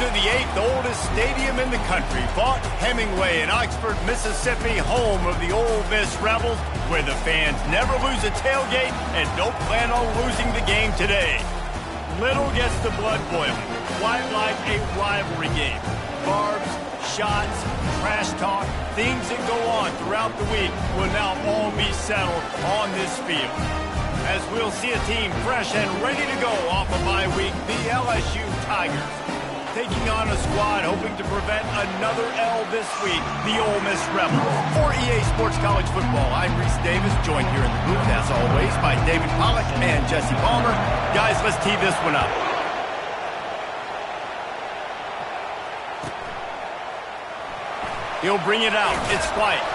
to the 8th oldest stadium in the country, Vaught Hemingway in Oxford, Mississippi, home of the Ole Miss Rebels, where the fans never lose a tailgate and don't plan on losing the game today. Little gets the blood boiling, quite like a rivalry game. Barbs, shots, trash talk, things that go on throughout the week will now all be settled on this field. As we'll see a team fresh and ready to go off a bye week, the LSU Tigers. Taking on a squad hoping to prevent another L this week, the Ole Miss Rebels. For EA Sports College Football, I'm Reese Davis, joined here in the booth, as always, by David Pollack and Jesse Palmer. Guys, let's tee this one up. He'll bring it out. It's White.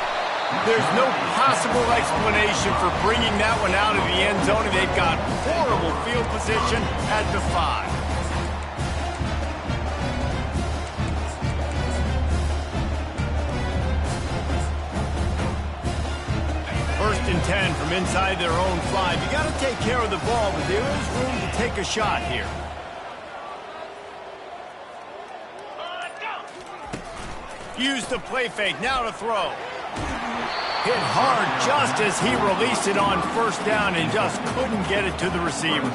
There's no possible explanation for bringing that one out of the end zone, and they've got horrible field position at the 5. First and 10 from inside their own 5. You got to take care of the ball, but there is room to take a shot here. Use the play fake, now to throw. Hit hard just as he released it on first down and just couldn't get it to the receiver.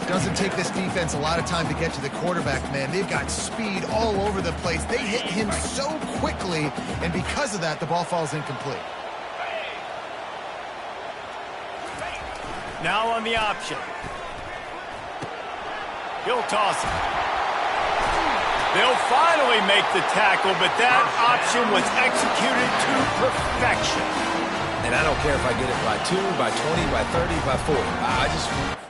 Doesn't take this defense a lot of time to get to the quarterback, man. They've got speed all over the place. They hit him so quickly, and because of that, the ball falls incomplete. Now on the option. He'll toss it. They'll finally make the tackle, but that option was executed to perfection. And I don't care if I get it by 2, by 20, by 30, by 40. I just...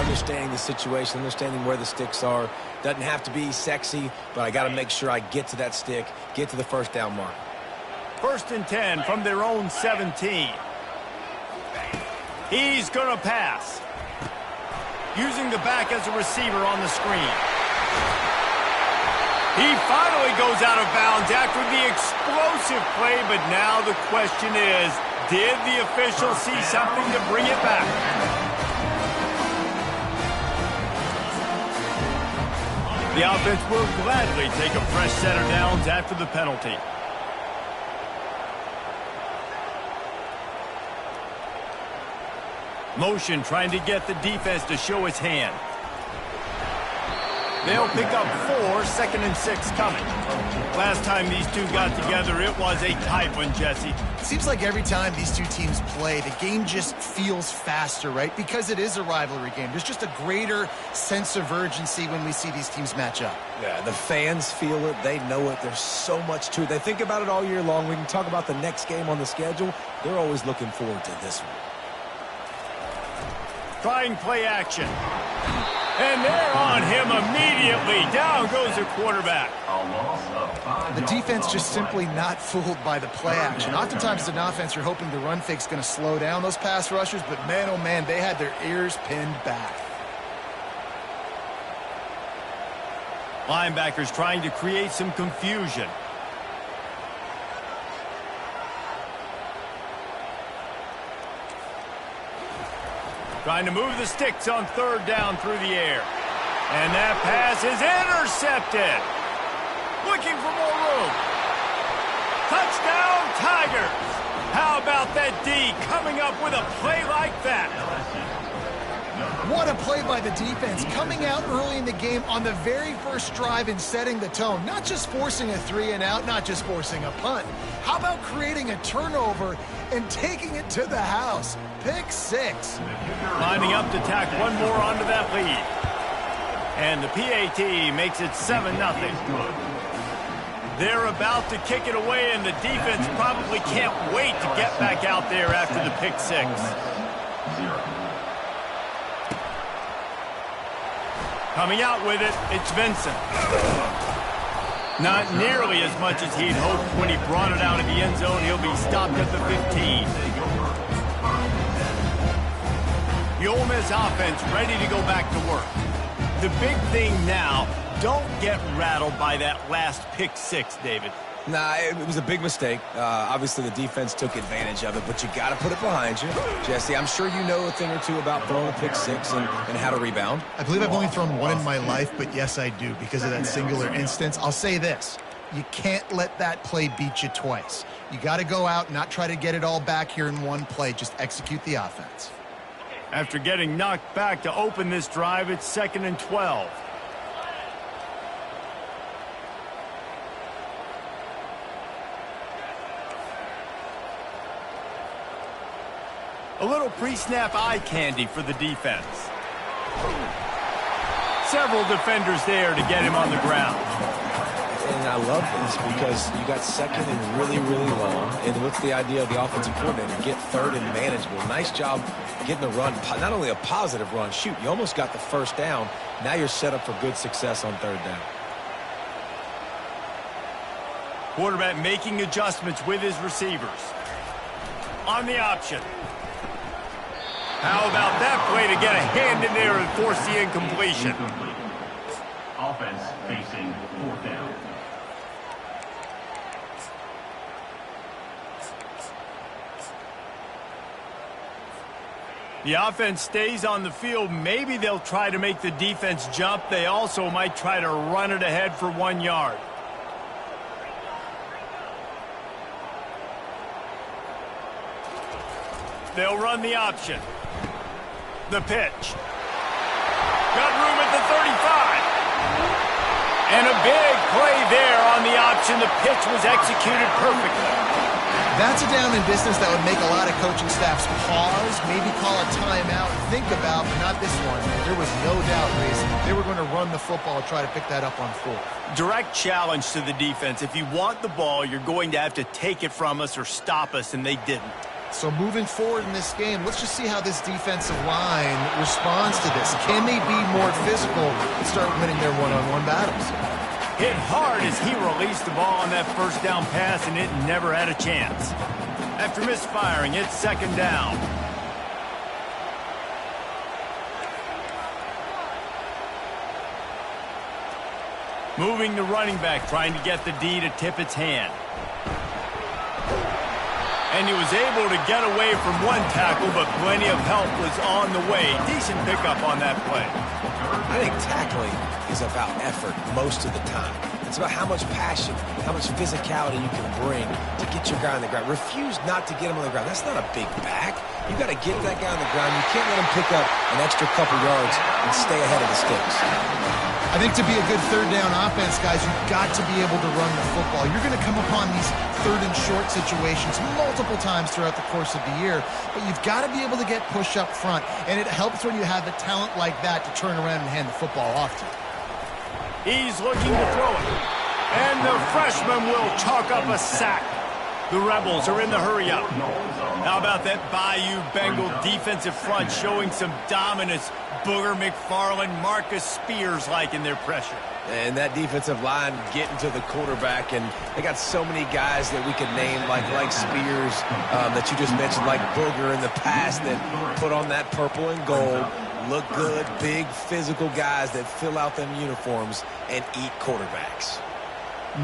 Understanding the situation, understanding where the sticks are. Doesn't have to be sexy, but I got to make sure I get to that stick, get to the first down mark. First and 10 from their own 17. He's going to pass. Using the back as a receiver on the screen. He finally goes out of bounds after the explosive play, but now the question is, did the official see something to bring it back? The offense will gladly take a fresh set of downs after the penalty. Motion trying to get the defense to show his hand. They'll pick up 4, 2nd and 6 coming. Last time these two got together, it was a tight one, Jesse. It seems like every time these two teams play, the game just feels faster, right? Because it is a rivalry game. There's just a greater sense of urgency when we see these teams match up. Yeah, the fans feel it. They know it. There's so much to it. They think about it all year long. We can talk about the next game on the schedule. They're always looking forward to this one. Trying play action. And they're on him immediately. Down goes the quarterback. The defense just simply not fooled by the play action. Oftentimes as an offense, you're hoping the run fake's going to slow down those pass rushers, but man, oh man, they had their ears pinned back. Linebackers trying to create some confusion. Trying to move the sticks on 3rd down through the air. And that pass is intercepted. Looking for more room. Touchdown, Tigers. How about that D coming up with a play like that? What a play by the defense, coming out early in the game on the very first drive and setting the tone. Not just forcing a 3-and-out, not just forcing a punt. How about creating a turnover and taking it to the house? Pick 6. Lining up to tack one more onto that lead. And the PAT makes it 7-0. They're about to kick it away, and the defense probably can't wait to get back out there after the pick 6. Coming out with it, it's Vincent. Not nearly as much as he'd hoped when he brought it out of the end zone. He'll be stopped at the 15. The Ole Miss offense ready to go back to work. The big thing now, don't get rattled by that last pick six, David. Nah, it was a big mistake. Obviously, the defense took advantage of it, but you got to put it behind you. Jesse, I'm sure you know a thing or two about throwing a pick six and how to rebound. I believe I've only thrown one in my life, but yes, I do because of that singular instance. I'll say this. You can't let that play beat you twice. You got to go out and not try to get it all back here in one play. Just execute the offense. After getting knocked back to open this drive, it's 2nd and 12. A little pre-snap eye candy for the defense. Several defenders there to get him on the ground. And I love this because you got second and really, really long. And what's the idea of the offensive coordinator? Get third and manageable. Nice job getting the run. Not only a positive run. Shoot, you almost got the first down. Now you're set up for good success on third down. Quarterback making adjustments with his receivers. On the option. How about that play to get a hand in there and force the incompletion? Offense facing 4th down. The offense stays on the field. Maybe they'll try to make the defense jump. They also might try to run it ahead for 1 yard. They'll run the option. The pitch. Got room at the 35. And a big play there on the option. The pitch was executed perfectly. That's a down in business that would make a lot of coaching staffs pause, maybe call a timeout, think about, but not this one. There was no doubt, Reese, they were going to run the football, try to pick that up on 4th. Direct challenge to the defense. If you want the ball, you're going to have to take it from us or stop us, and they didn't. So moving forward in this game, let's just see how this defensive line responds to this. Can they be more physical and start winning their one-on-one battles? Hit hard as he released the ball on that first down pass, and it never had a chance. After misfiring, it's 2nd down. Moving the running back, trying to get the D to tip its hand. And he was able to get away from one tackle, but plenty of help was on the way. Decent pickup on that play. I think tackling is about effort most of the time. It's about how much passion, how much physicality you can bring to get your guy on the ground. Refuse not to get him on the ground. That's not a big back. You got to get that guy on the ground. You can't let him pick up an extra couple yards and stay ahead of the sticks. I think to be a good third down offense, guys, you've got to be able to run the football. You're going to come upon these third and short situations multiple times throughout the course of the year, but you've got to be able to get push up front, and it helps when you have a talent like that to turn around and hand the football off to you. He's looking to throw it, and the freshman will chalk up a sack. The Rebels are in the hurry-up. How about that Bayou Bengal defensive front showing some dominance? Booger McFarland, Marcus Spears-like in their pressure. And that defensive line getting to the quarterback, and they got so many guys that we could name, like Spears, that you just mentioned, like Booger in the past, that put on that purple and gold, look good, big physical guys that fill out them uniforms and eat quarterbacks.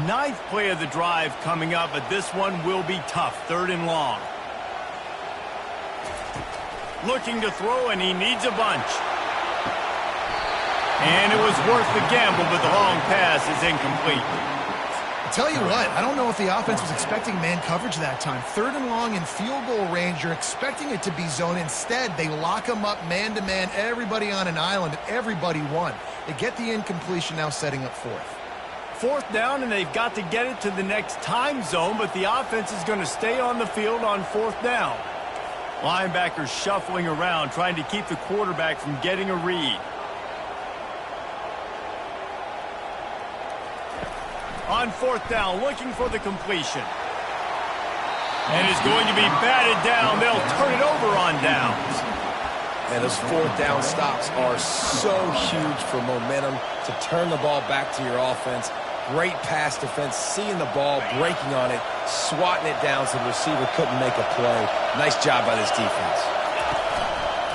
9th play of the drive coming up, but this one will be tough. 3rd and long. Looking to throw, and he needs a bunch. And it was worth the gamble, but the long pass is incomplete. I tell you what, I don't know if the offense was expecting man coverage that time. 3rd and long in field goal range, you're expecting it to be zone. Instead, they lock them up man-to-man, everybody on an island, and everybody won. They get the incompletion, now setting up 4th. 4th down, and they've got to get it to the next time zone, but the offense is going to stay on the field on 4th down. Linebackers shuffling around, trying to keep the quarterback from getting a read. On 4th down, looking for the completion. And is going to be batted down. They'll turn it over on downs. And those 4th down stops are so huge for momentum to turn the ball back to your offense. Great pass defense, seeing the ball, breaking on it, swatting it down so the receiver couldn't make a play. Nice job by this defense.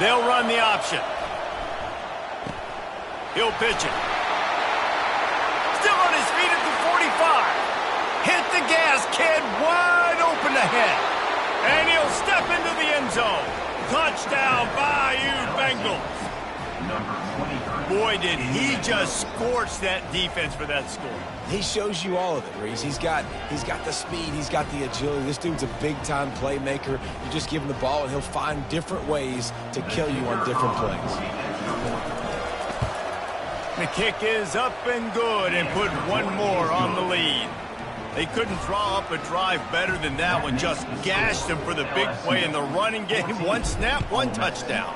They'll run the option. He'll pitch it. Still on his feet at the 45. Hit the gas, kid, wide open ahead. And he'll step into the end zone. Touchdown, Bayou Bengals. Boy, did he just scorch that defense for that score. He shows you all of it, Reese. He's got the speed, he's got the agility. This dude's a big-time playmaker. You just give him the ball, and he'll find different ways to kill you on different plays. The kick is up and good and put one more on the lead. They couldn't draw up a drive better than that one. Just gashed them for the big play in the running game. One snap, one touchdown.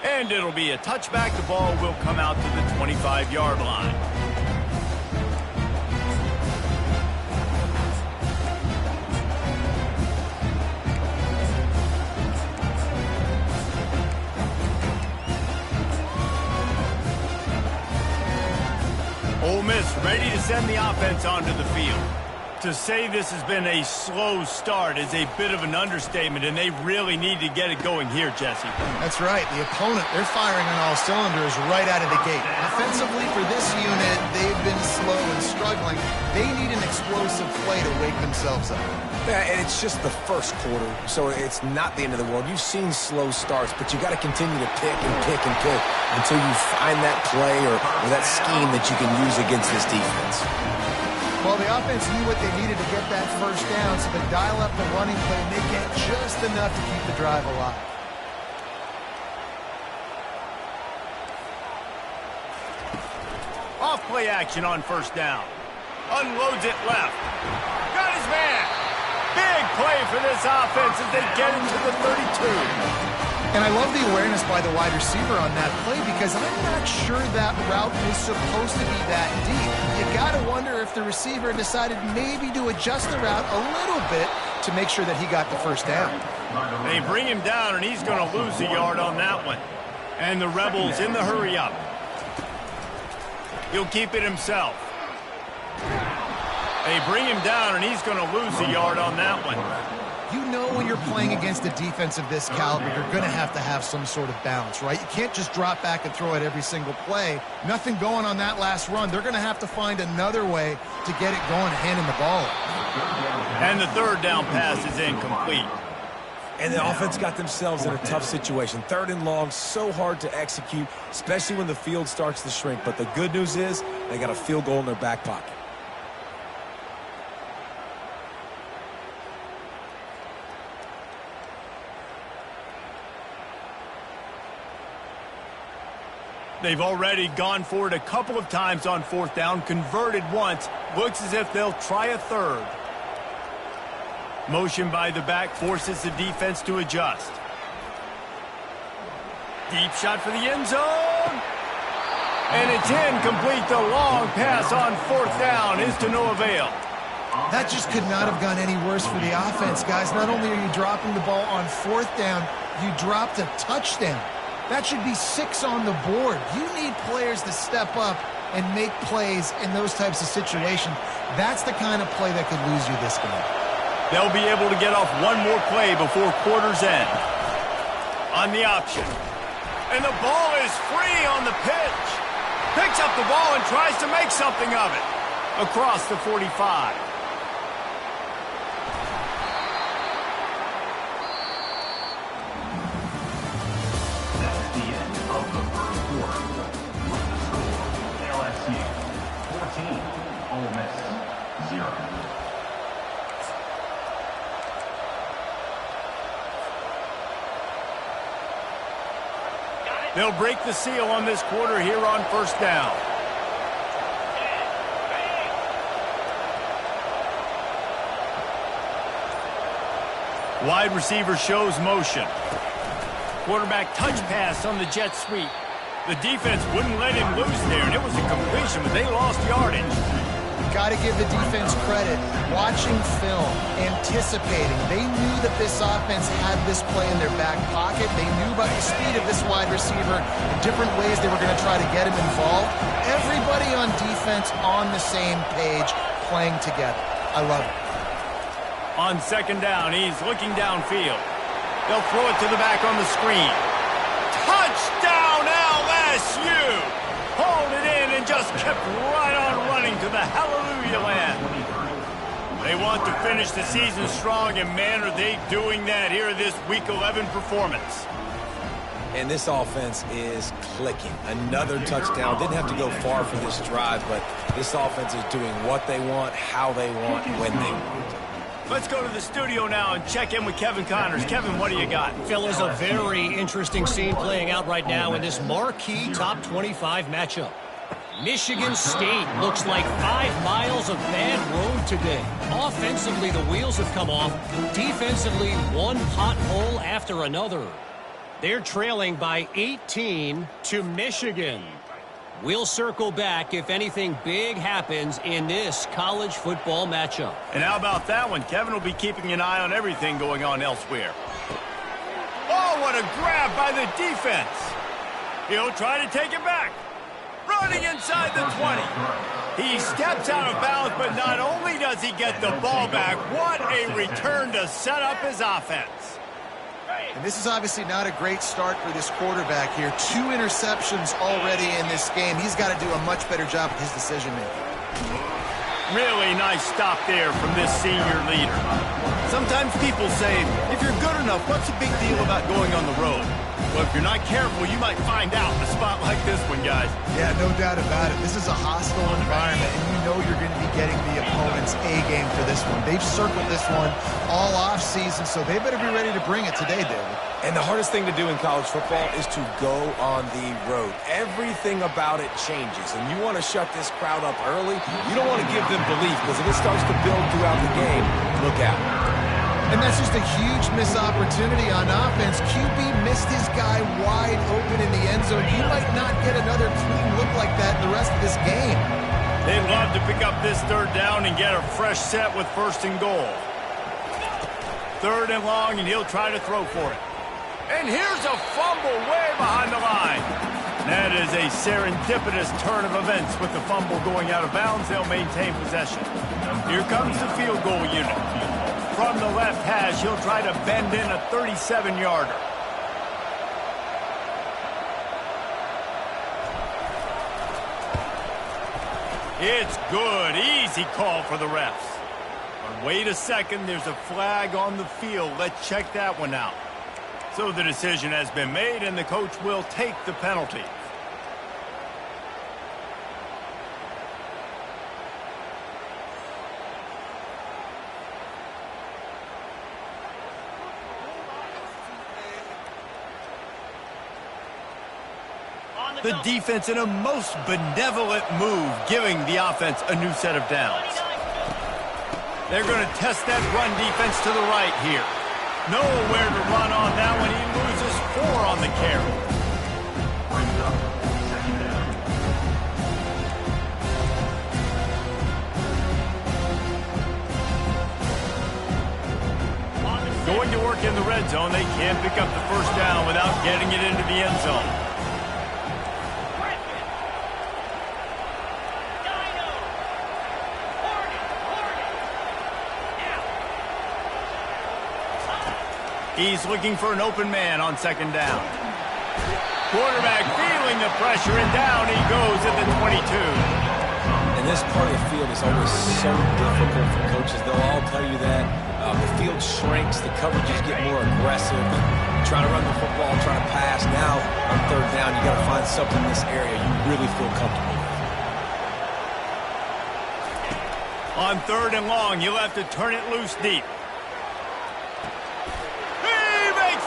And it'll be a touchback. The ball will come out to the 25-yard line. Ole Miss ready to send the offense onto the field. To say this has been a slow start is a bit of an understatement, and they really need to get it going here, Jesse. That's right. The opponent, they're firing on all cylinders right out of the gate. Offensively, for this unit, they've been slow and struggling. They need an explosive play to wake themselves up. Yeah, and it's just the first quarter, so it's not the end of the world. You've seen slow starts, but you got to continue to pick and pick and pick until you find that play or that scheme that you can use against this defense. Well, the offense knew what they needed to get that first down, so they dial up the running play, and they get just enough to keep the drive alive. Off play action on first down. Unloads it left. Got his man. Big play for this offense as they get into the 32. And I love the awareness by the wide receiver on that play because I'm not sure that route was supposed to be that deep. You got to wonder if the receiver decided maybe to adjust the route a little bit to make sure that he got the first down. They bring him down, and he's going to lose a yard on that one. And the Rebels in the hurry up. He'll keep it himself. They bring him down, and he's going to lose a yard on that one. You know when you're playing against a defense of this caliber, you're going to have some sort of balance, right? You can't just drop back and throw it every single play. Nothing going on that last run. They're going to have to find another way to get it going, handing the ball. And the third down pass is incomplete. And the offense got themselves in a tough situation. Third and long, so hard to execute, especially when the field starts to shrink. But the good news is they got a field goal in their back pocket. They've already gone for it a couple of times on fourth down, converted once. Looks as if they'll try a third. Motion by the back forces the defense to adjust. Deep shot for the end zone. And it's incomplete. The long pass on fourth down is to no avail. That just could not have gone any worse for the offense, guys. Not only are you dropping the ball on fourth down, you dropped a touchdown. That should be 6 on the board. You need players to step up and make plays in those types of situations. That's the kind of play that could lose you this game. They'll be able to get off one more play before quarter's end. On the option. And the ball is free on the pitch. Picks up the ball and tries to make something of it. Across the 45. They'll break the seal on this quarter here on first down. Wide receiver shows motion. Quarterback touch pass on the jet sweep. The defense wouldn't let him loose there, and it was a completion, but they lost yardage. got to give the defense credit. Watching film, anticipating. They knew that this offense had this play in their back pocket. They knew about the speed of this wide receiver and different ways they were going to try to get him involved. Everybody on defense on the same page, playing together. I love it. On second down, he's looking downfield. They'll throw it to the back on the screen. Touchdown, LSU! Hauled it in and just kept right on running to the hallelujah land. They want to finish the season strong, and man, are they doing that here in this Week 11 performance. And this offense is clicking. Another touchdown. Didn't have to go far for this drive, but this offense is doing what they want, how they want, when they want. Let's go to the studio now and check in with Kevin Connors. Kevin, what do you got? Fellas, a very interesting scene playing out right now in this marquee top 25 matchup. Michigan State looks like 5 miles of bad road today. Offensively, the wheels have come off. Defensively, one pothole after another. They're trailing by 18 to Michigan. We'll circle back if anything big happens in this college football matchup. And how about that one? Kevin will be keeping an eye on everything going on elsewhere. Oh, what a grab by the defense. He'll try to take it back. Running inside the 20. He steps out of bounds, but not only does he get the ball back, what a return to set up his offense. And this is obviously not a great start for this quarterback here. 2 interceptions already in this game. He's got to do a much better job with his decision-making. Really nice stop there from this senior leader. Sometimes people say, if you're good enough, what's the big deal about going on the road? Well, if you're not careful, you might find out in a spot like this one, guys. Yeah, no doubt about it. This is a hostile environment, and you know you're going to be getting the opponent's A-game for this one. They've circled this one all off-season, so they better be ready to bring it today, David. And the hardest thing to do in college football is to go on the road. Everything about it changes, and you want to shut this crowd up early. You don't want to give them belief, because if it starts to build throughout the game, look out. And that's just a huge missed opportunity on offense. QB missed his guy wide open in the end zone. You might not get another clean look like that in the rest of this game. They'd love to pick up this third down and get a fresh set with 1st and goal. 3rd and long, and he'll try to throw for it. And here's a fumble way behind the line. That is a serendipitous turn of events. With the fumble going out of bounds, they'll maintain possession. Here comes the field goal unit. From the left hash, he'll try to bend in a 37-yarder. It's good. Easy call for the refs. But wait a second. There's a flag on the field. Let's check that one out. So the decision has been made, and the coach will take the penalty. The defense in a most benevolent move, giving the offense a new set of downs. They're going to test that run defense to the right here. Nowhere to run on that one. He loses 4 on the carry. Going to work in the red zone. They can't pick up the 1st down without getting it into the end zone. He's looking for an open man on 2nd down. Quarterback feeling the pressure, and down he goes at the 22. And this part of the field is always so difficult for coaches. They'll all tell you that. The field shrinks, the coverages get more aggressive. Trying to run the football, trying to pass. Now, on 3rd down, you got to find something in this area you really feel comfortable with. On 3rd and long, you'll have to turn it loose deep.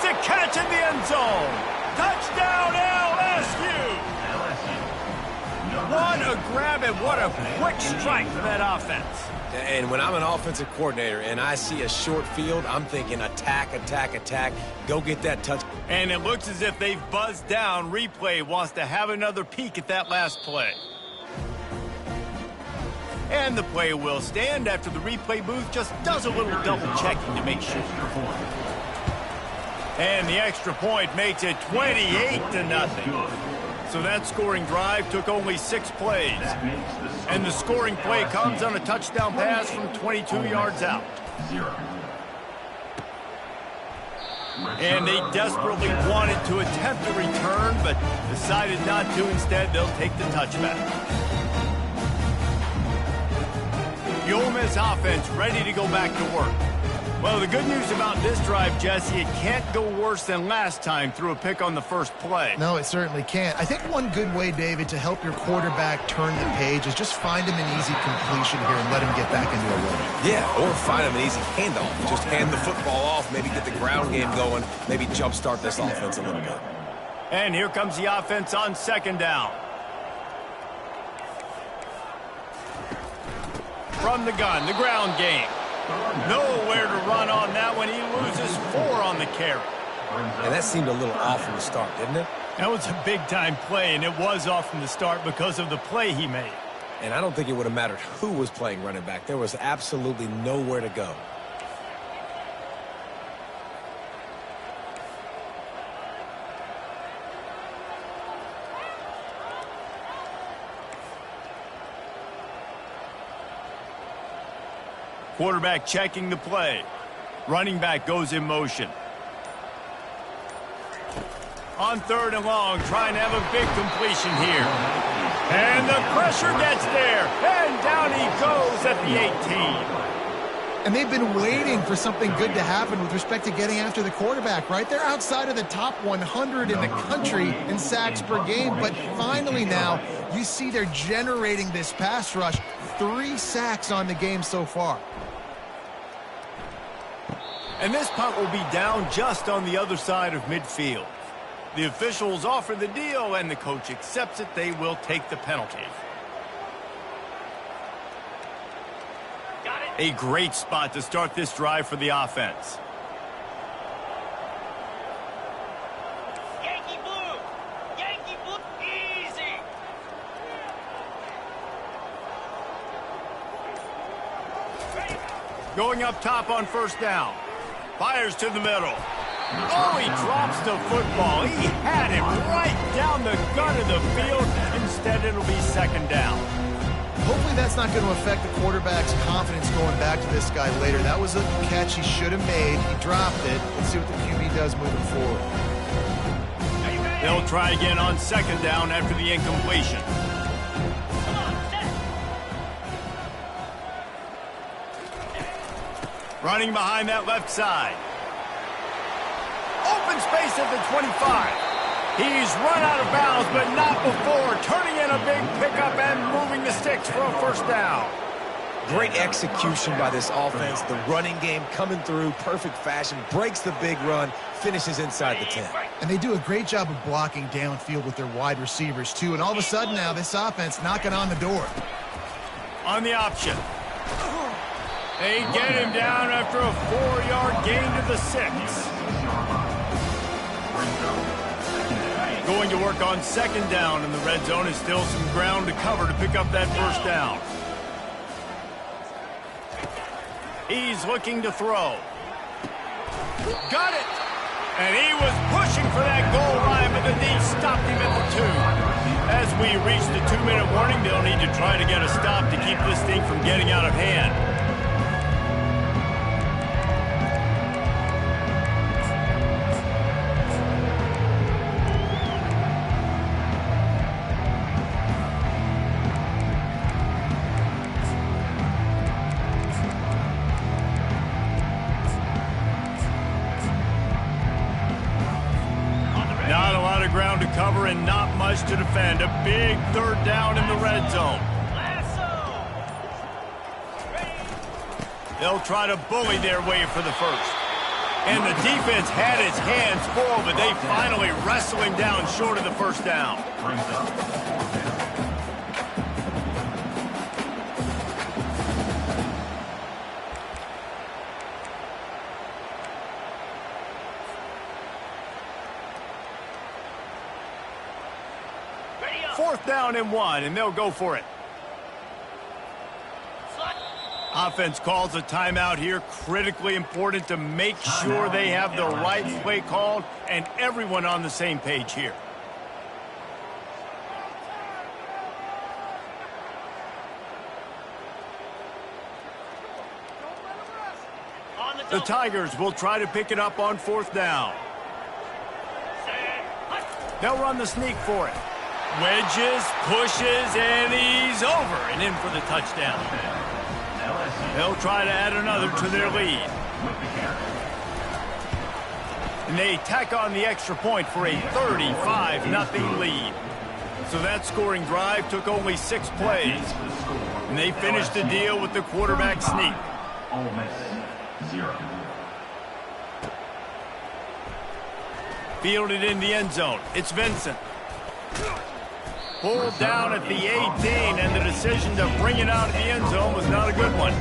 The catch in the end zone. Touchdown, LSU. What a grab and what a quick strike for that offense. And when I'm an offensive coordinator and I see a short field, I'm thinking attack, attack, attack. Go get that touch. And it looks as if they've buzzed down. Replay wants to have another peek at that last play. And the play will stand after the replay booth just does a little double checking to make sure. And the extra point makes it 28-0. So that scoring drive took only 6 plays. And the scoring play comes on a touchdown pass from 22 yards out. And they desperately wanted to attempt a return, but decided not to. Instead, they'll take the touchback. The Ole Miss offense ready to go back to work. Well, the good news about this drive, Jesse, it can't go worse than last time through a pick on the first play. No, it certainly can't. I think one good way, David, to help your quarterback turn the page is just find him an easy completion here and let him get back into a run. Yeah, or find him an easy handoff. Just hand the football off, maybe get the ground game going, maybe jumpstart this offense a little bit. And here comes the offense on second down. From the gun, the ground game. Nowhere to run on that one. He loses 4 on the carry. And that seemed a little off from the start, didn't it? That was a big-time play, and it was off from the start because of the play he made. And I don't think it would have mattered who was playing running back. There was absolutely nowhere to go. Quarterback checking the play. Running back goes in motion. On 3rd and long, trying to have a big completion here. And the pressure gets there. And down he goes at the 18. And they've been waiting for something good to happen with respect to getting after the quarterback, right? They're outside of the top 100 in the country in sacks per game, but finally now you see they're generating this pass rush. 3 sacks on the game so far. And this punt will be down just on the other side of midfield. The officials offer the deal, and the coach accepts it. They will take the penalty. A great spot to start this drive for the offense. Yankee blue! Yankee blue! Easy! Going up top on 1st down. Fires to the middle. Oh, he drops the football. He had him right down the gut of the field. Instead, it'll be 2nd down. Hopefully that's not going to affect the quarterback's confidence going back to this guy later. That was a catch he should have made. He dropped it. Let's see what the QB does moving forward. They'll try again on 2nd down after the incompletion. Running behind that left side. Open space at the 25. He's run out of bounds, but not before. Turning in a big pickup and moving the sticks for a 1st down. Great execution by this offense. The running game coming through, perfect fashion, breaks the big run, finishes inside the 10. And they do a great job of blocking downfield with their wide receivers, too. And all of a sudden now, this offense knocking on the door. On the option. They get him down after a 4-yard gain to the 6. Going to work on 2nd down in the red zone. Is still some ground to cover to pick up that 1st down. He's looking to throw. Got it! And he was pushing for that goal line, but the D stopped him at the 2. As we reach the 2-minute warning, they'll need to try to get a stop to keep this thing from getting out of hand. Not a lot of ground to cover and not much to defend. A big 3rd down in the red zone. They'll try to bully their way for the 1st. And the defense had its hands full, but they finally wrestle him down short of the 1st down. Fourth down and 1, and they'll go for it. Offense calls a timeout here. Critically important to make sure they have the right play called and everyone on the same page here. The Tigers will try to pick it up on 4th down. They'll run the sneak for it. Wedges, pushes, and he's over and in for the touchdown. They'll try to add another to their lead. And they tack on the extra point for a 35-0 lead. So that scoring drive took only 6 plays. And they finished the deal with the quarterback sneak. Ole Miss 0. Fielded in the end zone. It's Vincent. Pulled down at the 18, and the decision to bring it out of the end zone was not a good one.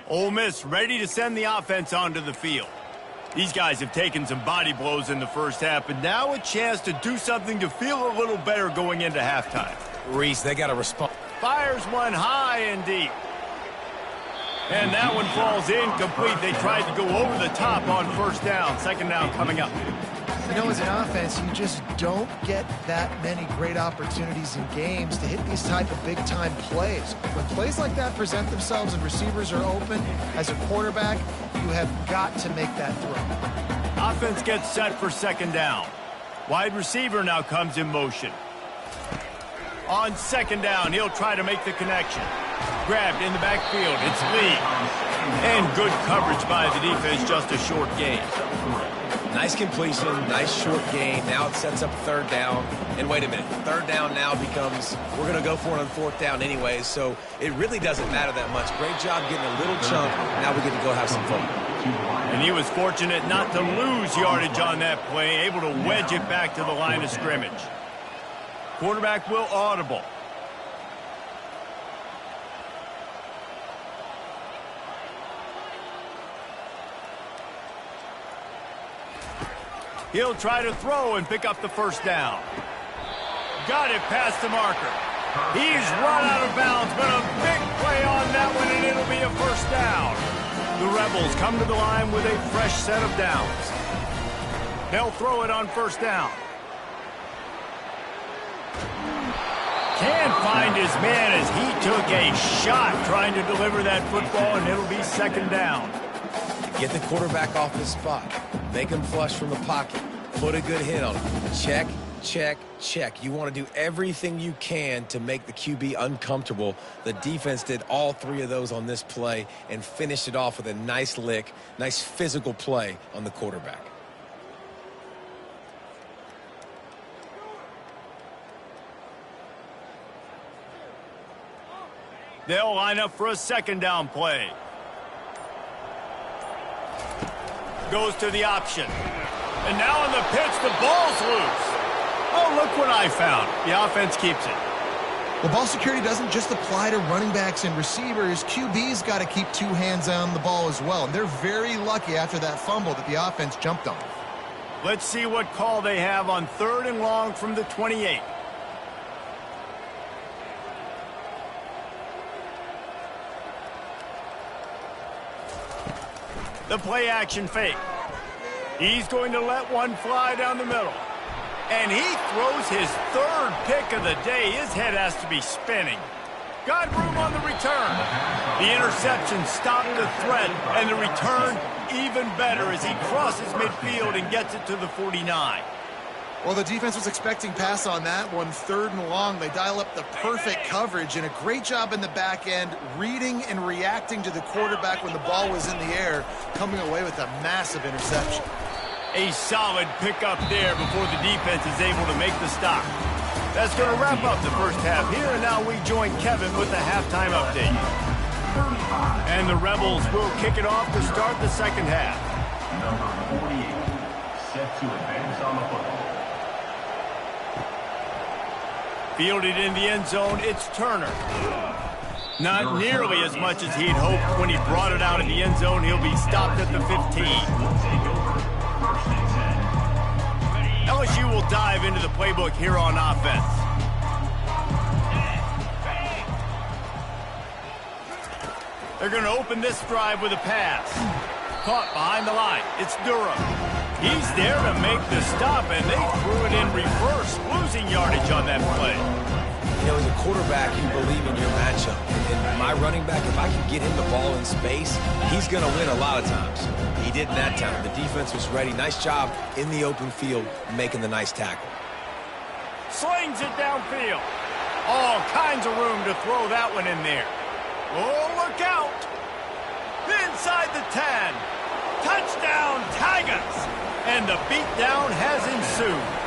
Ole Miss ready to send the offense onto the field. These guys have taken some body blows in the first half, but now a chance to do something to feel a little better going into halftime. Reese, they got to respond. Fires one high and deep. And that one falls incomplete. They tried to go over the top on 1st down. 2nd down coming up. You know, as an offense, you just don't get that many great opportunities in games to hit these type of big-time plays. When plays like that present themselves and receivers are open, as a quarterback, you have got to make that throw. Offense gets set for 2nd down. Wide receiver now comes in motion. On 2nd down, he'll try to make the connection. Grabbed in the backfield. It's Lee. And good coverage by the defense, just a short gain. Nice completion, nice short gain. Now it sets up 3rd down. And wait a minute, 3rd down now becomes, we're going to go for it on 4th down anyways, so it really doesn't matter that much. Great job getting a little chunk. Now we get to go have some fun. And he was fortunate not to lose yardage on that play, able to wedge it back to the line of scrimmage. Quarterback will audible. He'll try to throw and pick up the 1st down. Got it past the marker. He's run out of bounds, but a big play on that one, and it'll be a 1st down. The Rebels come to the line with a fresh set of downs. They'll throw it on 1st down. Can't find his man as he took a shot trying to deliver that football, and it'll be 2nd down. Get the quarterback off his spot. Make him flush from the pocket. Put a good hit on him. Check, check, check. You want to do everything you can to make the QB uncomfortable. The defense did all 3 of those on this play and finished it off with a nice lick, nice physical play on the quarterback. They'll line up for a 2nd down play. Goes to the option. And now on the pitch, the ball's loose. Oh, look what I found. The offense keeps it. Well, ball security doesn't just apply to running backs and receivers. QB's got to keep 2 hands on the ball as well. And they're very lucky after that fumble that the offense jumped on. Let's see what call they have on 3rd and long from the 28. The play action fake. He's going to let one fly down the middle. And he throws his 3rd pick of the day. His head has to be spinning. Got room on the return. The interception stopped the threat, and the return even better as he crosses midfield and gets it to the 49. Well, the defense was expecting pass on that one. 3rd and long. They dial up the perfect coverage and a great job in the back end, reading and reacting to the quarterback when the ball was in the air, coming away with a massive interception. A solid pickup there before the defense is able to make the stop. That's going to wrap up the first half here, and now we join Kevin with the halftime update. And the Rebels will kick it off to start the 2nd half. Number 48, set to advance on the football. Fielded in the end zone, it's Turner. Not nearly as much as he'd hoped. When he brought it out of the end zone, he'll be stopped at the 15. LSU will dive into the playbook here on offense. They're going to open this drive with a pass. Caught behind the line. It's Durham. He's there to make the stop, and they threw it in reverse, losing yardage on that play. You know, as a quarterback, you believe in your matchup. And my running back, if I can get him the ball in space, he's going to win a lot of times. He did in that time. The defense was ready. Nice job in the open field making the nice tackle. Slings it downfield. All kinds of room to throw that one in there. Oh, look out. Inside the 10. Touchdown, Tigers. And the beatdown has ensued.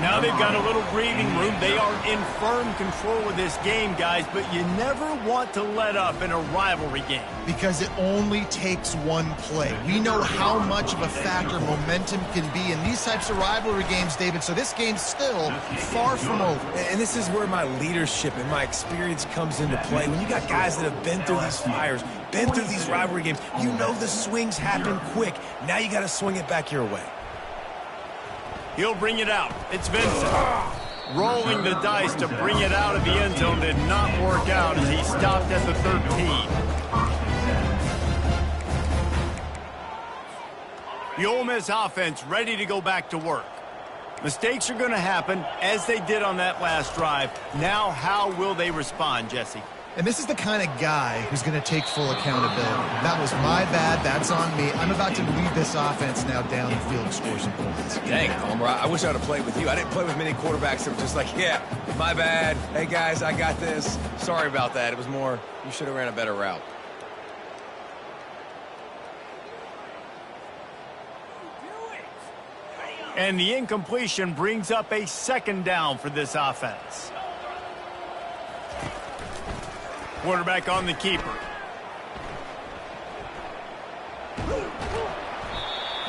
Now they've got a little breathing room. They are in firm control of this game, guys, but you never want to let up in a rivalry game. Because it only takes one play. We know how much of a factor momentum can be in these types of rivalry games, David, so this game's still far from over. And this is where my leadership and my experience comes into play. When you got guys that have been through these fires, been through these rivalry games, you know the swings happen quick. Now you got to swing it back your way. He'll bring it out. It's Vincent. Rolling the dice to bring it out of the end zone did not work out as he stopped at the 13. The Ole Miss offense ready to go back to work. Mistakes are going to happen as they did on that last drive. Now how will they respond, Jesse? And this is the kind of guy who's going to take full accountability. That was my bad. That's on me. I'm about to lead this offense now down the field and score some points. Dang, Homer, I wish I would have played with you. I didn't play with many quarterbacks that were just like, yeah, my bad. Hey, guys, I got this. Sorry about that. It was more, you should have ran a better route. And the incompletion brings up a second down for this offense. Quarterback on the keeper.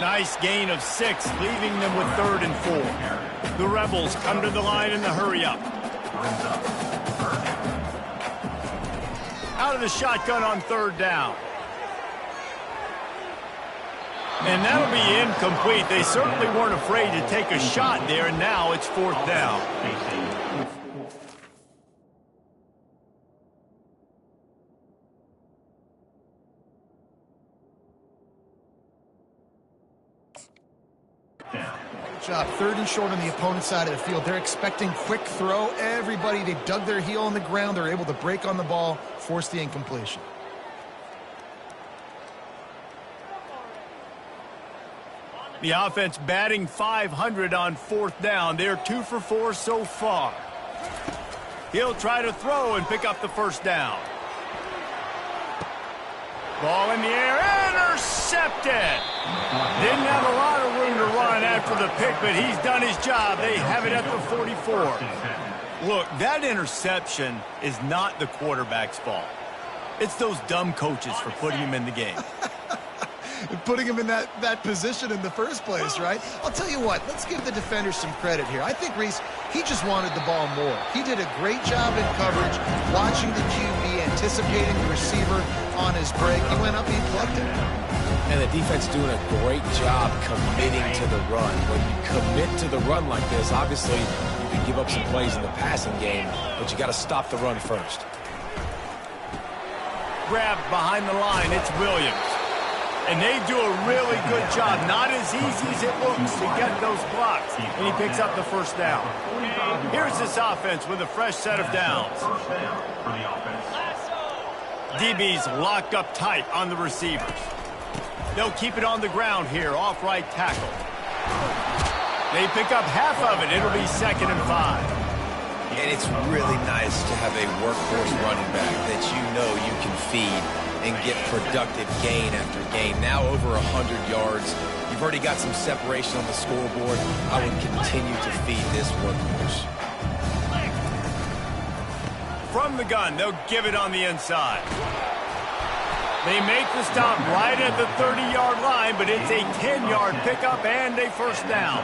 Nice gain of 6, leaving them with 3rd and 4. The Rebels come to the line in the hurry-up. Out of the shotgun on 3rd down. And that'll be incomplete. They certainly weren't afraid to take a shot there, and now it's 4th down. Good job. 3rd and short on the opponent's side of the field. They're expecting quick throw. Everybody, they dug their heel on the ground. They're able to break on the ball, force the incompletion. The offense batting .500 on 4th down. They're 2 for 4 so far. He'll try to throw and pick up the 1st down. Ball in the air, intercepted. Didn't have a lot of room to run after the pick, but he's done his job. They have it at the 44. Look, that interception is not the quarterback's fault. It's those dumb coaches for putting him in the game. Putting him in that position in the first place, right? I'll tell you what, let's give the defender some credit here. I think Reese, he just wanted the ball more. He did a great job in coverage, watching the QB, anticipating the receiver on his break. He went up, he plugged it. And the defense doing a great job committing to the run. When you commit to the run like this, obviously you can give up some plays in the passing game, but you got to stop the run first. Grabbed behind the line, it's Williams. And they do a really good job. Not as easy as it looks to get those blocks. And he picks up the 1st down. Here's this offense with a fresh set of downs. DB's locked up tight on the receivers. They'll keep it on the ground here, off right tackle. They pick up half of it. It'll be 2nd and 5. And it's really nice to have a workhorse running back that you know you can feed and get productive gain after gain. Now over 100 yards. You've already got some separation on the scoreboard. I would continue to feed this workhorse. From the gun, they'll give it on the inside. They make the stop right at the 30-yard line, but it's a 10-yard pickup and a first down.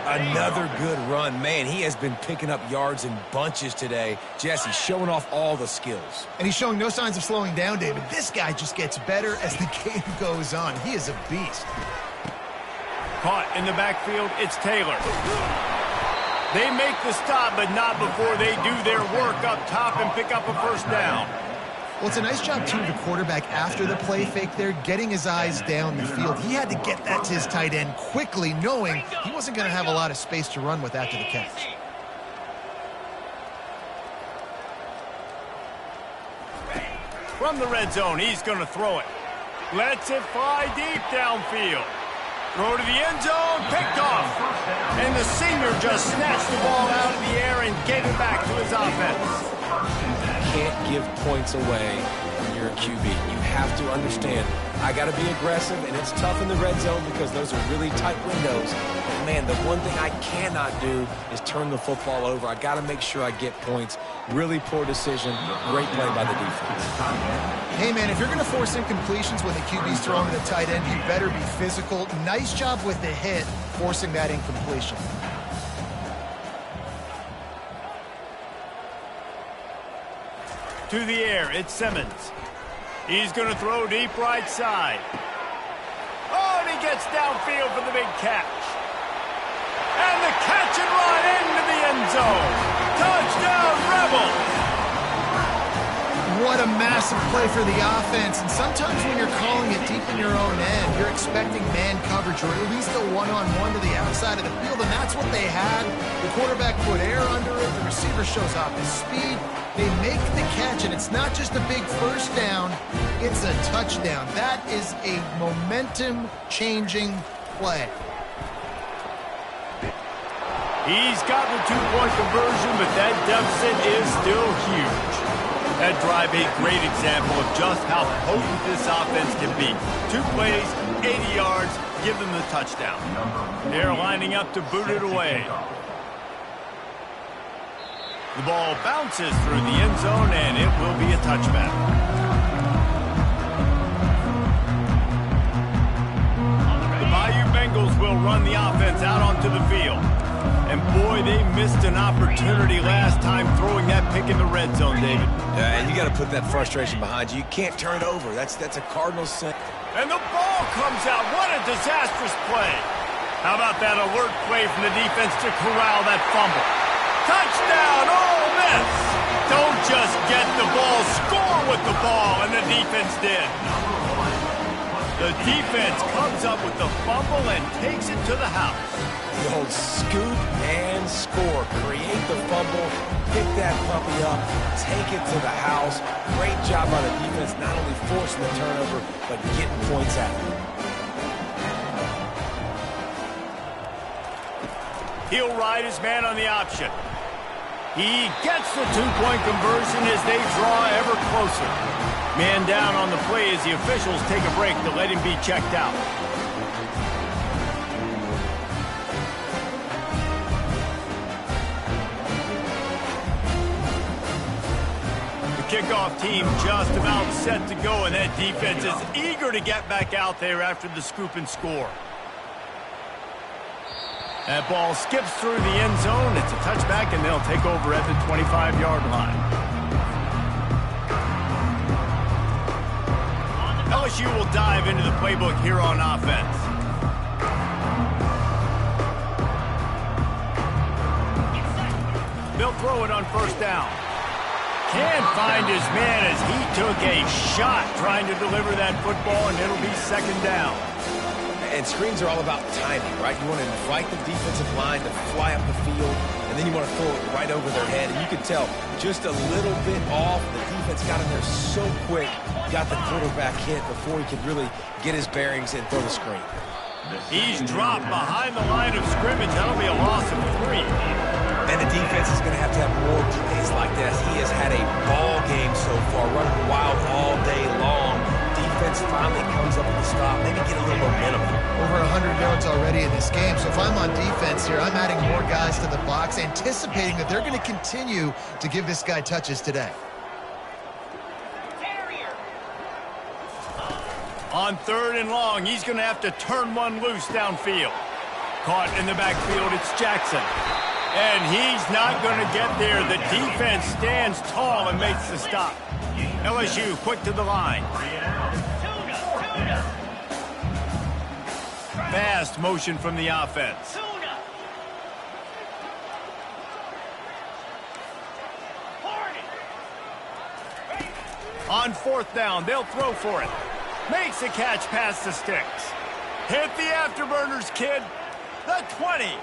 Another good run. Man, he has been picking up yards in bunches today. Jesse showing off all the skills. And he's showing no signs of slowing down, David. This guy just gets better as the game goes on. He is a beast. Caught in the backfield, it's Taylor. They make the stop, but not before they do their work up top and pick up a first down. Well, it's a nice job, too, of the quarterback after the play fake there, getting his eyes down the field. He had to get that to his tight end quickly, knowing he wasn't going to have a lot of space to run with after the catch. From the red zone, he's going to throw it. Lets it fly deep downfield. Throw to the end zone, picked off. And the senior just snatched the ball out of the air and gave it back to his offense. Can't give points away when you're a QB. You have to understand, I got to be aggressive, and it's tough in the red zone because those are really tight windows. But, man, the one thing I cannot do is turn the football over. I got to make sure I get points. Really poor decision. Great play by the defense. Hey, man, if you're going to force incompletions when the QB's throwing to the tight end, you better be physical. Nice job with the hit, forcing that incompletion. To the air, it's Simmons. He's going to throw deep right side. Oh, and he gets downfield for the big catch. And the catch and run into the end zone. Touchdown, Rebels! What a massive play for the offense. And sometimes when you're calling it deep in your own end, you're expecting man coverage or at least a one-on-one to the outside of the field, and that's what they had. The quarterback put air under it. The receiver shows off his speed. They make the catch, and it's not just a big first down, it's a touchdown. That is a momentum-changing play. He's got the two-point conversion, but that deficit is still huge. That drive a great example of just how potent this offense can be. 2 plays, 80 yards, give them the touchdown. They're lining up to boot it away. The ball bounces through the end zone, and it will be a touchback. The Bayou Bengals will run the offense out onto the field. And, boy, they missed an opportunity last time throwing that pick in the red zone, David. Yeah, and you got to put that frustration behind you. You can't turn it over. That's a Cardinals sin. And the ball comes out. What a disastrous play. How about that alert play from the defense to corral that fumble? Touchdown, Ole Miss! Don't just get the ball, score with the ball, and the defense did. The defense comes up with the fumble and takes it to the house. The old scoop and score. Create the fumble, pick that puppy up, take it to the house. Great job by the defense, not only forcing the turnover, but getting points out of it. He'll ride his man on the option. He gets the two-point conversion as they draw ever closer. Man down on the play as the officials take a break to let him be checked out. The kickoff team just about set to go, and that defense is eager to get back out there after the scoop and score. That ball skips through the end zone. It's a touchback, and they'll take over at the 25-yard line. LSU will dive into the playbook here on offense. They'll throw it on first down. Can't find his man as he took a shot trying to deliver that football, and it'll be second down. And screens are all about timing, right? You want to invite the defensive line to fly up the field, and then you want to throw it right over their head. And you can tell just a little bit off. The defense got in there so quick, got the quarterback hit before he could really get his bearings and throw the screen. He's dropped behind the line of scrimmage. That'll be a loss of 3. And the defense is going to have more plays like this. He has had a ball game so far, running wild all day long. Defense finally comes up with a stop, maybe get a little momentum. Over 100 yards already in this game. So if I'm on defense here, I'm adding more guys to the box, anticipating that they're going to continue to give this guy touches today. On 3rd and long, he's going to have to turn one loose downfield. Caught in the backfield, it's Jackson. And he's not going to get there. The defense stands tall and makes the stop. LSU quick to the line. Fast motion from the offense. On 4th down, they'll throw for it. Makes a catch past the sticks. Hit the afterburners, kid. The 20.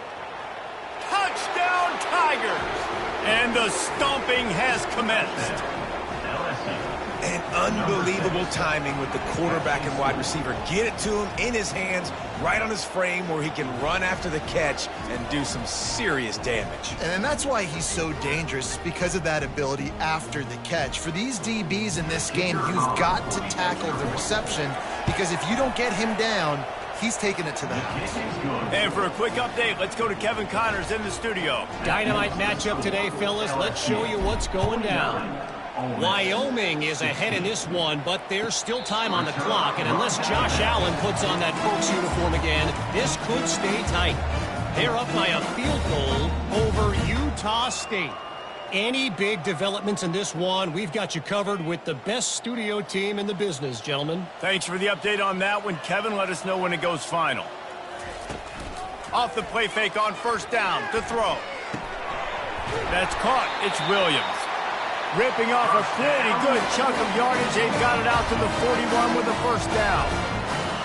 Touchdown, Tigers. And the stomping has commenced. And unbelievable timing with the quarterback and wide receiver. Get it to him in his hands, right on his frame where he can run after the catch and do some serious damage. And that's why he's so dangerous, because of that ability after the catch. For these DBs in this game, you've got to tackle the reception, because if you don't get him down, he's taking it to the house. And for a quick update, let's go to Kevin Connors in the studio. Dynamite matchup today, fellas. Let's show you what's going down. Wyoming is ahead in this one, but there's still time on the clock, and unless Josh Allen puts on that Pokes uniform again, this could stay tight. They're up by a field goal over Utah State. Any big developments in this one, we've got you covered with the best studio team in the business, gentlemen. Thanks for the update on that one, Kevin. Let us know when it goes final. Off the play fake on 1st down to throw. That's caught. It's Williams. Ripping off a pretty good chunk of yardage. They've got it out to the 41 with the 1st down.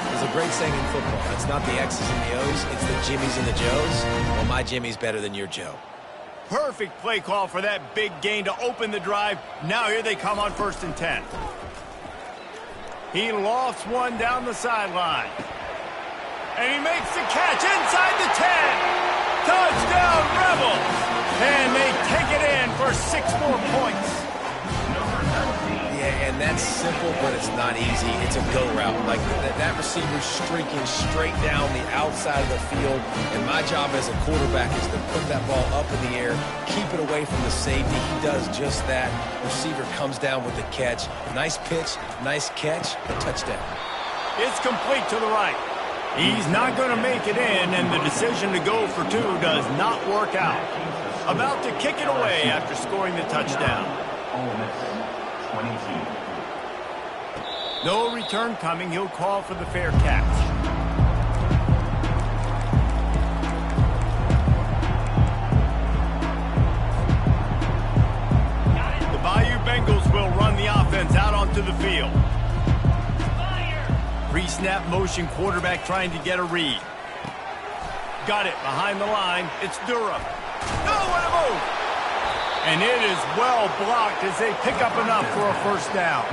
There's a great saying in football. It's not the X's and the O's, it's the Jimmies and the Joes. Well, my Jimmy's better than your Joe. Perfect play call for that big gain to open the drive. Now here they come on 1st and 10. He lofts one down the sideline. And he makes the catch inside the 10. Touchdown, Rebels! And they take it in for 6 more points. Yeah, and that's simple, but it's not easy. It's a go route. Like that receiver's streaking straight down the outside of the field, and my job as a quarterback is to put that ball up in the air, keep it away from the safety. He does just that. Receiver comes down with the catch. Nice pitch, nice catch, touchdown. It's complete to the right. He's not going to make it in, and the decision to go for 2 does not work out. About to kick it away after scoring the touchdown. Ole Miss, 22. No return coming. He'll call for the fair catch. The Bayou Bengals will run the offense out onto the field. Pre-snap motion, quarterback trying to get a read. Got it behind the line. It's Durham. No, what a move! And it is well blocked as they pick up enough for a 1st down.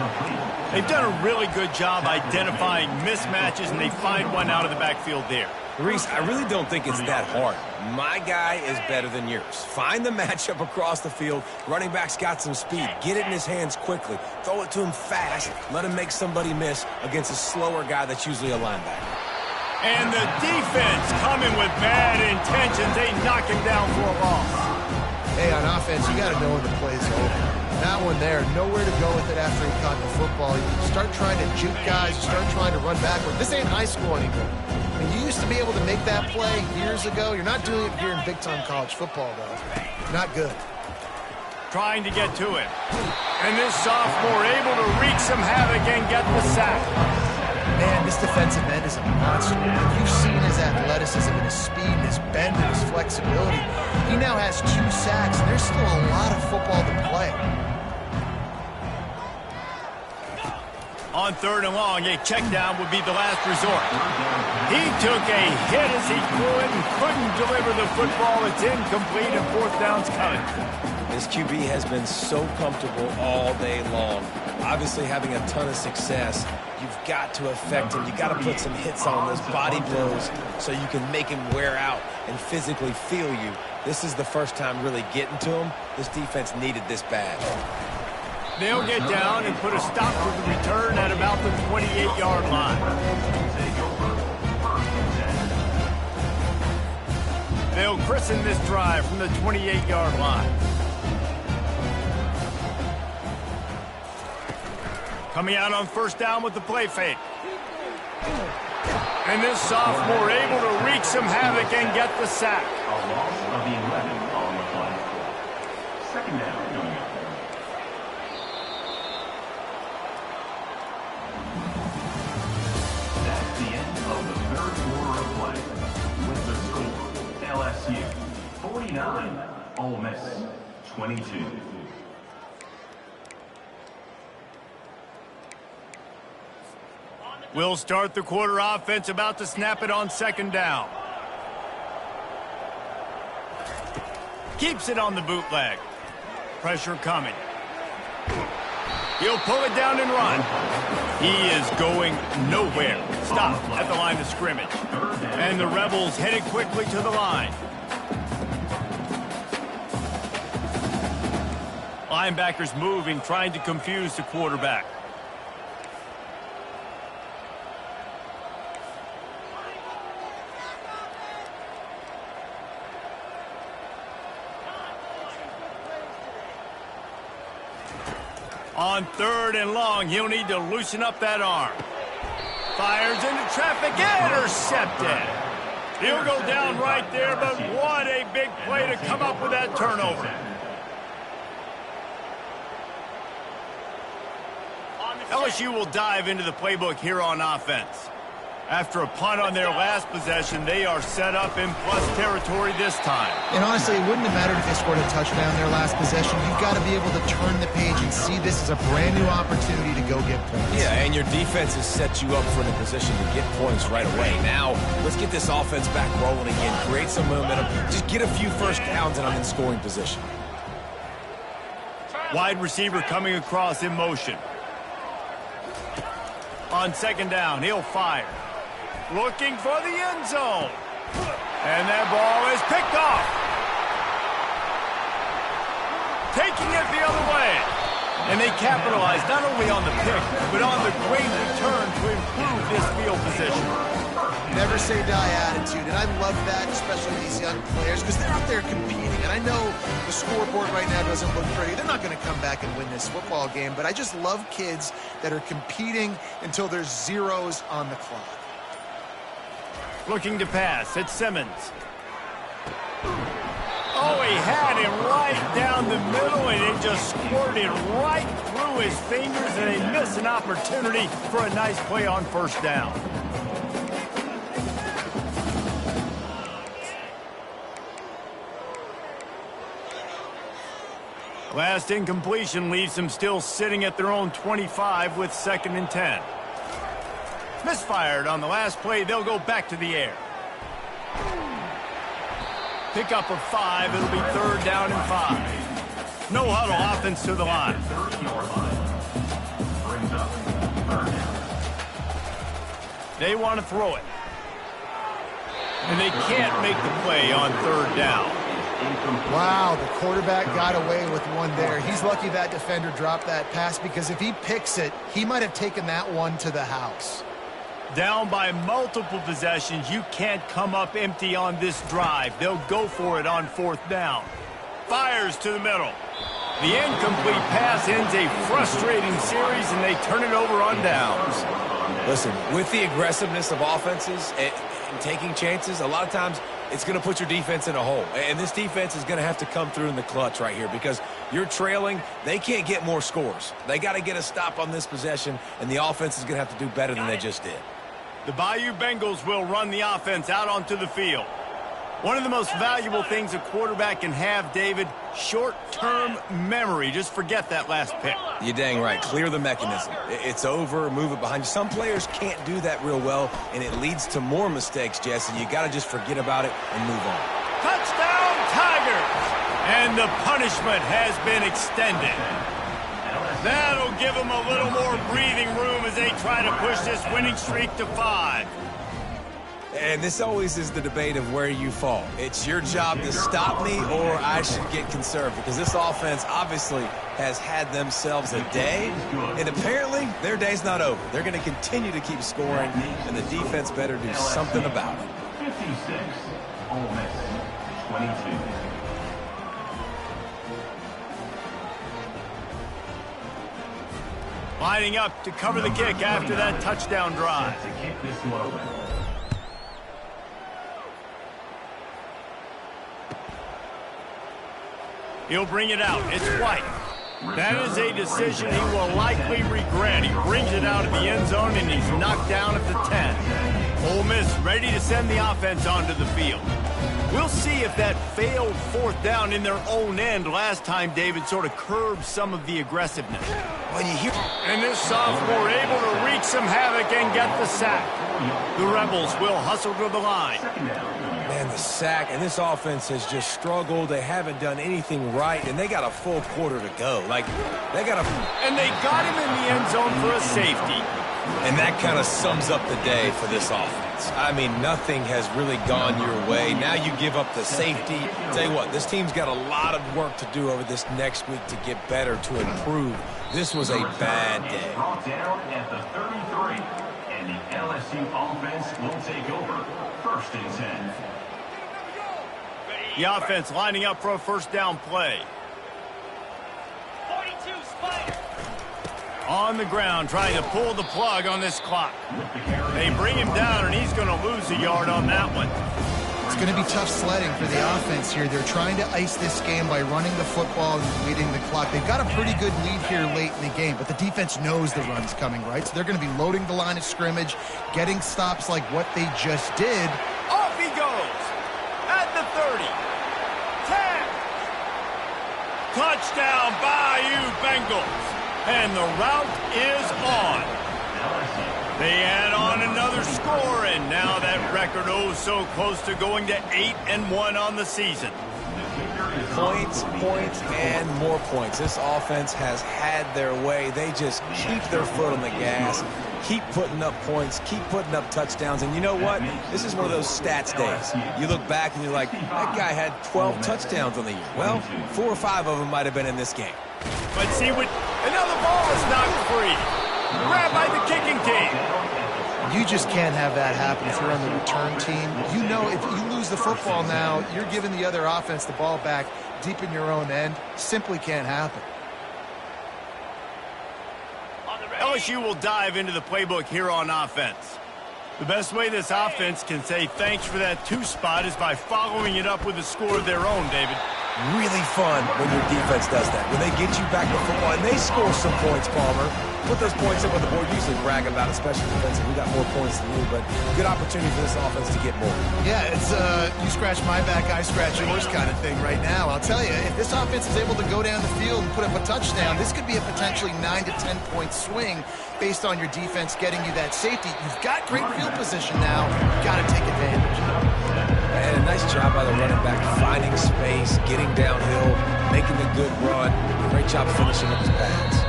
They've done a really good job identifying mismatches, and they find one out of the backfield there. Reese, I really don't think it's that hard. My guy is better than yours. Find the matchup across the field. Running back's got some speed. Get it in his hands quickly. Throw it to him fast. Let him make somebody miss against a slower guy that's usually a linebacker. And the defense coming with bad intentions. They knock him down for a loss. Hey, on offense, you got to know when the play's over. That one there, nowhere to go with it after he caught the football. You start trying to juke guys, you start trying to run backward. This ain't high school anymore. And you used to be able to make that play years ago. You're not doing it here in big-time college football, though. Not good. Trying to get to it. And this sophomore able to wreak some havoc and get the sack. Man, this defensive end is a monster. You've seen his athleticism and his speed and his bend and his flexibility. He now has 2 sacks, and there's still a lot of football to play. On 3rd and long, a check down would be the last resort. He took a hit as he threw it and couldn't deliver the football. It's incomplete, and 4th down's coming. This QB has been so comfortable all day long. Obviously having a ton of success. You've got to affect him. You've got to put some hits on those body blows so you can make him wear out and physically feel you. This is the first time really getting to him. This defense needed this bad. They'll get down and put a stop to the return at about the 28-yard line. They'll christen this drive from the 28-yard line. Coming out on 1st down with the play fake. And this sophomore able to wreak some havoc and get the sack. A loss of 11 on the play. Second down coming up. That's the end of the third quarter of play. With the score, LSU 49, Ole Miss 22. We'll start the quarter offense, about to snap it on second down. Keeps it on the bootleg. Pressure coming. He'll pull it down and run. He is going nowhere. Stop at the line of scrimmage. And the Rebels headed quickly to the line. Linebackers moving, trying to confuse the quarterback. On third and long, he'll need to loosen up that arm. Fires into traffic, intercepted. He'll go down right there, but what a big play to come up with that turnover. LSU will dive into the playbook here on offense. After a punt on their last possession, they are set up in plus territory this time. And honestly, it wouldn't have mattered if they scored a touchdown their last possession. You've got to be able to turn the page and see this as a brand new opportunity to go get points. Yeah, and your defense has set you up for the position to get points right away. Now, let's get this offense back rolling again, create some momentum, just get a few first downs, and I'm in scoring position. Wide receiver coming across in motion. On second down, he'll fire. Looking for the end zone. And that ball is picked off. Taking it the other way. And they capitalize not only on the pick, but on the great return to improve this field position. Never say die attitude, and I love that, especially these young players, because they're out there competing. And I know the scoreboard right now doesn't look pretty. They're not going to come back and win this football game, but I just love kids that are competing until there's zeros on the clock. Looking to pass, it's Simmons. Oh, he had him right down the middle, and it just squirted right through his fingers, and they miss an opportunity for a nice play on first down. Last incompletion leaves them still sitting at their own 25 with 2nd and 10. Misfired on the last play. They'll go back to the air. Pickup of 5. It'll be 3rd down and 5. No huddle offense to the line. They want to throw it. And they can't make the play on 3rd down. Wow, the quarterback got away with one there. He's lucky that defender dropped that pass, because if he picks it, he might have taken that one to the house. Down by multiple possessions, you can't come up empty on this drive. They'll go for it on 4th down. Fires to the middle. The incomplete pass ends a frustrating series, and they turn it over on downs. Listen, with the aggressiveness of offenses and taking chances, a lot of times it's going to put your defense in a hole. And this defense is going to have to come through in the clutch right here, because you're trailing. They can't get more scores. They got to get a stop on this possession, and the offense is going to have to do better than they just did. The Bayou Bengals will run the offense out onto the field. One of the most valuable things a quarterback can have, David, short-term memory. Just forget that last pick. You're dang right. Clear the mechanism. It's over, move it behind you. Some players can't do that real well, and it leads to more mistakes, Jesse. You got to just forget about it and move on. Touchdown, Tigers! And the punishment has been extended. That'll give them a little more breathing room as they try to push this winning streak to 5. And this always is the debate of where you fall. It's your job to stop me, or I should get conservative, because this offense obviously has had themselves a day, and apparently their day's not over. They're going to continue to keep scoring, and the defense better do something about it. 56, Ole Miss 22. Lining up to cover the kick after that touchdown drive. To kick this one away. He'll bring it out. It's White. That is a decision he will likely regret. He brings it out of the end zone, and he's knocked down at the 10. Ole Miss ready to send the offense onto the field. We'll see if that failed fourth down in their own end last time, David, sort of curbed some of the aggressiveness. When you hear... And this sophomore able to wreak some havoc and get the sack. The Rebels will hustle to the line. Man, the sack, and this offense has just struggled. They haven't done anything right, and they got a full quarter to go. Like, they got a... And they got him in the end zone for a safety. And that kind of sums up the day for this offense. I mean, nothing has really gone your way. Now you give up the safety. Tell you what, this team's got a lot of work to do over this next week to get better, to improve. This was a bad day. Brought down at the 33, and the LSU offense will take over. 1st and 10. The offense lining up for a first down play. 42 Spider. On the ground, trying to pull the plug on this clock. They bring him down, and he's going to lose a yard on that one. It's going to be tough sledding for the offense here. They're trying to ice this game by running the football and leading the clock. They've got a pretty good lead here late in the game, but the defense knows the run's coming, right? So they're going to be loading the line of scrimmage, getting stops like what they just did. Off he goes at the 30. 10. Touchdown, Bayou Bengals. And the route is on. They add on another score, and now that record oh so close to going to 8-1 on the season. Points, and more points. This offense has had their way. They just keep their foot on the gas, keep putting up points, keep putting up touchdowns. And you know what? This is one of those stats days. You look back and you're like, that guy had 12 touchdowns on the year. Well, 4 or 5 of them might have been in this game. But see what... Another ball is knocked free. Grabbed by the kicking team. You just can't have that happen if you're on the return team. You know if you lose the football now, you're giving the other offense the ball back deep in your own end. Simply can't happen. LSU will dive into the playbook here on offense. The best way this offense can say thanks for that 2 spot is by following it up with a score of their own, David. Really fun when your defense does that. When they get you back to football and they score some points, Palmer. Put those points up on the board. Usually brag about it, especially defensive. We got more points than you, but good opportunity for this offense to get more. Yeah, it's you scratch my back, I scratch yours kind of thing right now. I'll tell you, if this offense is able to go down the field and put up a touchdown, this could be a potentially 9 to 10 point swing based on your defense getting you that safety. You've got great field position now. You've got to take advantage. And a nice job by the running back, finding space, getting downhill, making a good run. Great job finishing up his pads.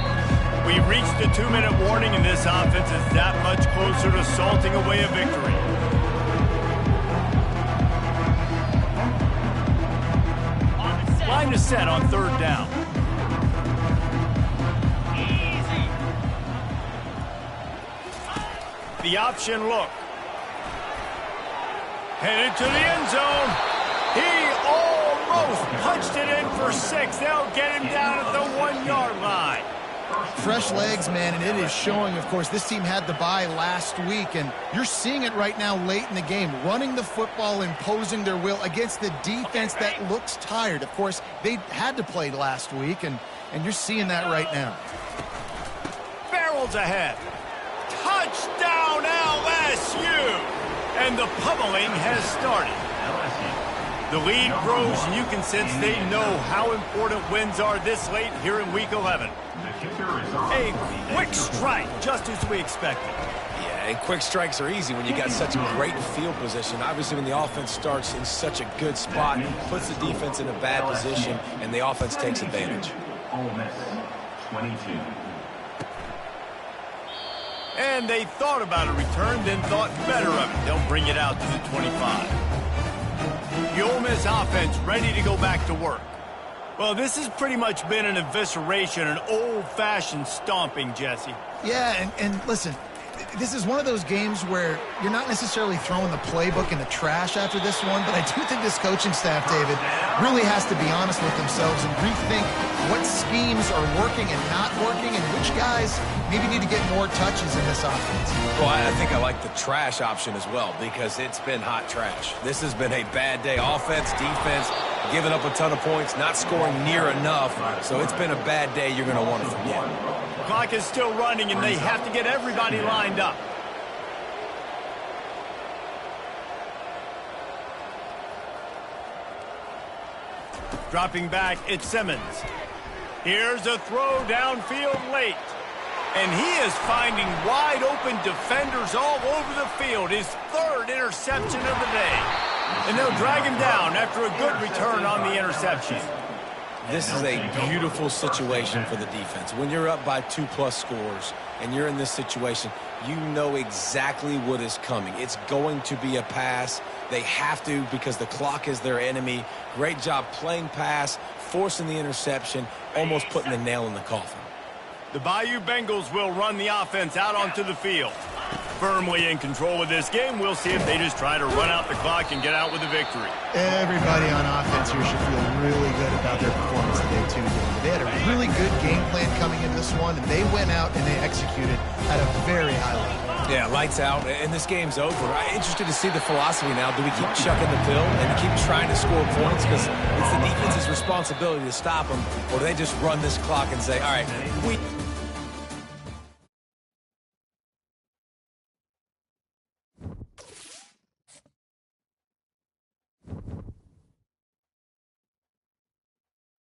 We reached the 2-minute warning, and this offense is that much closer to salting away a victory. Line is set on 3rd down. Easy. The option look. Headed to the end zone. He almost punched it in for 6. They'll get him down at the 1-yard line. Fresh legs, man, and it is showing. Of course, this team had the bye last week, and you're seeing it right now late in the game, running the football, imposing their will against the defense that looks tired. Of course, they had to play last week, and you're seeing that right now. Barrels ahead. Touchdown, LSU! And the pummeling has started. The lead grows, and you can sense they know how important wins are this late here in Week 11. A quick strike, just as we expected. Yeah, and quick strikes are easy when you got such a great field position. Obviously, when the offense starts in such a good spot, puts the defense in a bad position, and the offense takes advantage. Ole Miss, 22. And they thought about a return, then thought better of it. They'll bring it out to the 25. The Ole Miss offense ready to go back to work. Well, this has pretty much been an evisceration, an old-fashioned stomping, Jesse. Yeah, and listen, this is one of those games where you're not necessarily throwing the playbook in the trash after this one, but I do think this coaching staff, David, really has to be honest with themselves and rethink what schemes are working and not working and which guys maybe need to get more touches in this offense. Well, I think I like the trash option as well because it's been hot trash. This has been a bad day. Offense, defense, giving up a ton of points, not scoring near enough. So it's been a bad day you're going to want to forget. The clock is still running, and they have to get everybody lined up. Dropping back, it's Simmons. Here's a throw downfield late. And he is finding wide open defenders all over the field. His third interception of the day. And they'll drag him down after a good return on the interception. This is a beautiful situation for the defense. When you're up by 2+ scores and you're in this situation, you know exactly what is coming. It's going to be a pass. They have to because the clock is their enemy. Great job playing pass, forcing the interception, almost putting the nail in the coffin. The Bayou Bengals will run the offense out onto the field. Firmly in control of this game, we'll see if they just try to run out the clock and get out with a victory. Everybody on offense here should feel really good about their performance today, too. They had a really good game plan coming into this one, and they went out and they executed at a very high level. Yeah, lights out, and this game's over. I'm interested to see the philosophy now. Do we keep chucking the pill and keep trying to score points because it's the defense's responsibility to stop them, or do they just run this clock and say, all right, we